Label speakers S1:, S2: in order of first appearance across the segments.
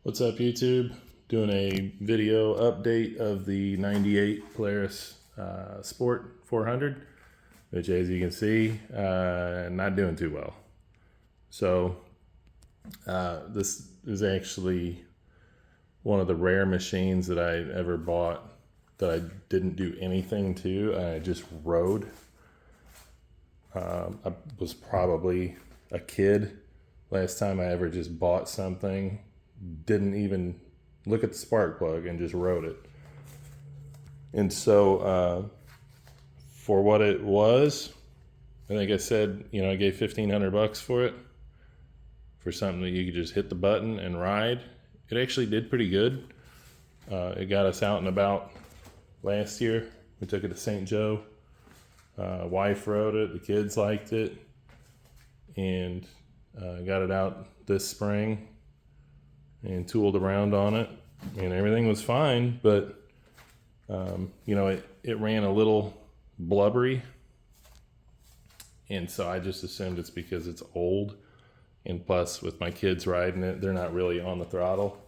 S1: What's up, YouTube? Doing a video update of the 98 Polaris Sport 400, which as you can see, not doing too well. So this is actually one of the rare machines that I ever bought that I didn't do anything to. I just rode. I was probably a kid last time I ever just bought something, didn't even look at the spark plug and just rode it. And so for what it was, I think I said, I gave $1,500 for it, for something that you could just hit the button and ride. It actually did pretty good. It got us out and about last year. We took it to St. Joe. Wife rode it, the kids liked it, and got it out this spring and tooled around on it, and everything was fine, but it ran a little blubbery, and so I just assumed it's because it's old, and plus with my kids riding it, they're not really on the throttle.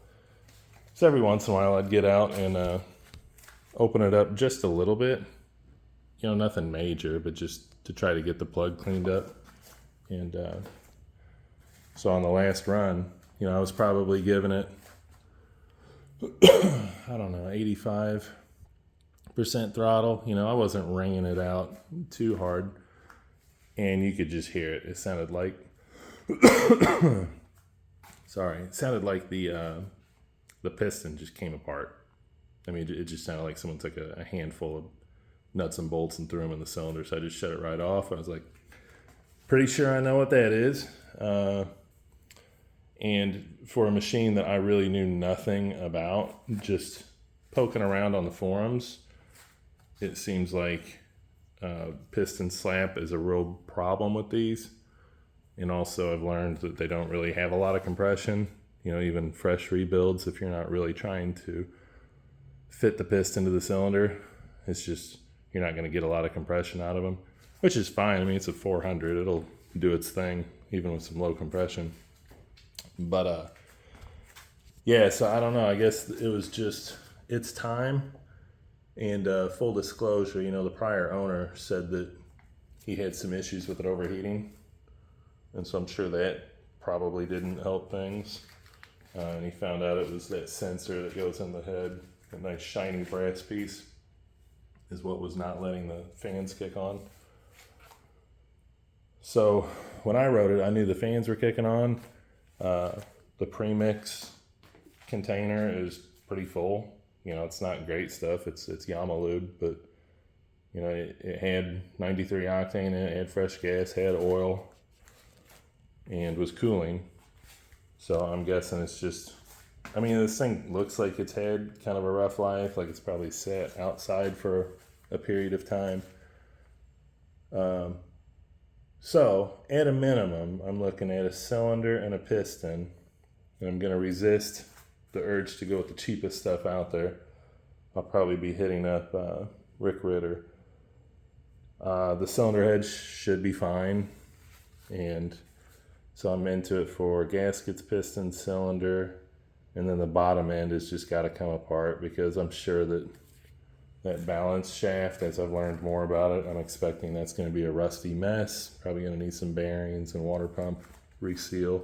S1: So every once in a while I'd get out and open it up just a little bit, nothing major, but just to try to get the plug cleaned up. And so on the last run, I was probably giving it, 85% throttle. I wasn't ringing it out too hard, and you could just hear it. It sounded like, it sounded like the piston just came apart. I mean, it just sounded like someone took a handful of nuts and bolts and threw them in the cylinder. So I just shut it right off. I was like, pretty sure I know what that is. And for a machine that I really knew nothing about, just poking around on the forums, it seems like piston slap is a real problem with these. And also I've learned that they don't really have a lot of compression. Even fresh rebuilds, if you're not really trying to fit the piston to the cylinder, it's just, you're not going to get a lot of compression out of them, which is fine. I mean, it's a 400. It'll do its thing, even with some low compression. But, so I don't know. I guess it was just its time. And full disclosure, the prior owner said that he had some issues with it overheating. And so I'm sure that probably didn't help things. And he found out it was that sensor that goes in the head, a nice shiny brass piece, is what was not letting the fans kick on. So when I rode it, I knew the fans were kicking on. The premix container is pretty full. It's not great stuff. It's Yamalube, but it had 93 octane in it, had fresh gas, had oil, and was cooling. So I'm guessing it's just, this thing looks like it's had kind of a rough life, like it's probably sat outside for a period of time. So at a minimum, I'm looking at a cylinder and a piston, and I'm going to resist the urge to go with the cheapest stuff out there. I'll probably be hitting up Rick Ritter. The cylinder head should be fine, and so I'm into it for gaskets, piston, cylinder, and then the bottom end has just got to come apart, because I'm sure that balance shaft, as I've learned more about it, I'm expecting that's going to be a rusty mess. Probably going to need some bearings and water pump reseal.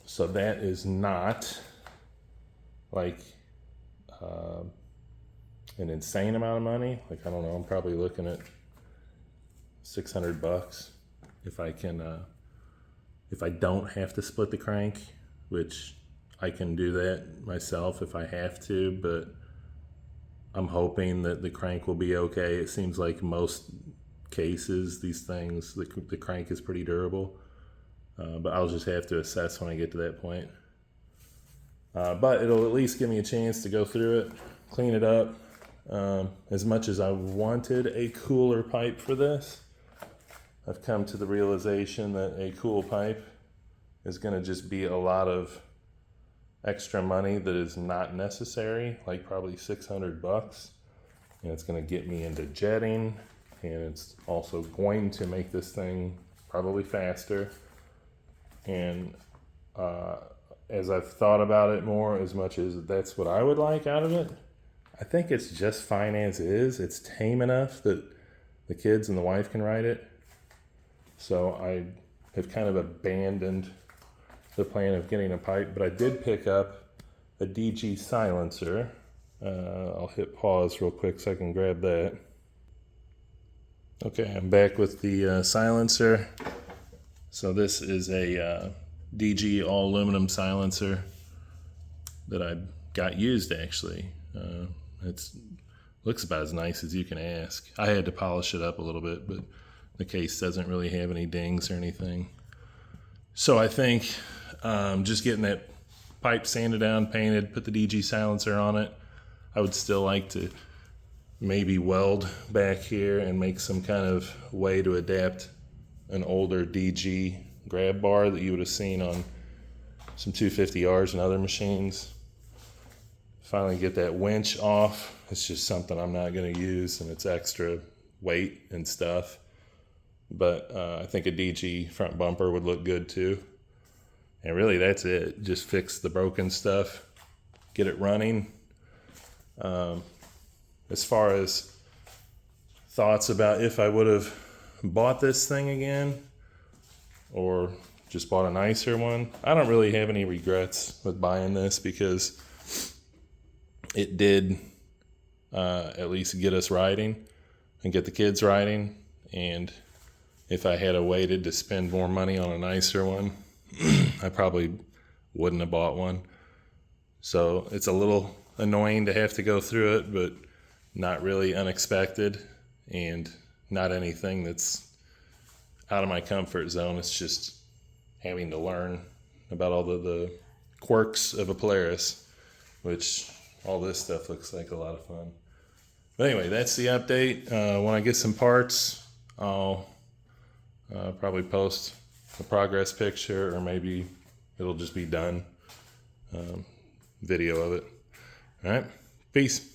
S1: So that is not like an insane amount of money. Like, I don't know, I'm probably looking at $600 if I can, if I don't have to split the crank, which I can do that myself if I have to, but I'm hoping that the crank will be okay. It seems like most cases, these things, the crank is pretty durable, but I'll just have to assess when I get to that point. But it'll at least give me a chance to go through it, clean it up. As much as I wanted a cooler pipe for this, I've come to the realization that a cool pipe is going to just be a lot of extra money that is not necessary, like probably $600, and it's going to get me into jetting, and it's also going to make this thing probably faster. And as I've thought about it more, as much as that's what I would like out of it, I think it's just fine as is. It's tame enough that the kids and the wife can ride it. So I have kind of abandoned the plan of getting a pipe, but I did pick up a DG silencer. I'll hit pause real quick so I can grab that. Okay, I'm back with the silencer. So this is a DG all aluminum silencer that I got used actually. It's looks about as nice as you can ask. I had to polish it up a little bit, but the case doesn't really have any dings or anything. So I think just getting that pipe sanded down, painted, put the DG silencer on it. I would still like to maybe weld back here and make some kind of way to adapt an older DG grab bar that you would have seen on some 250Rs and other machines. Finally get that winch off. It's just something I'm not going to use, and it's extra weight and stuff. But I think a DG front bumper would look good too. And really that's it. Just fix the broken stuff, get it running. As far as thoughts about if I would have bought this thing again or just bought a nicer one, I don't really have any regrets with buying this because it did at least get us riding and get the kids riding. And if I had waited to spend more money on a nicer one, I probably wouldn't have bought one. So it's a little annoying to have to go through it, but not really unexpected and not anything that's out of my comfort zone. It's just having to learn about all the quirks of a Polaris, which all this stuff looks like a lot of fun. But anyway, that's the update. When I get some parts, I'll probably post a progress picture, or maybe it'll just be done video of it. All right, peace.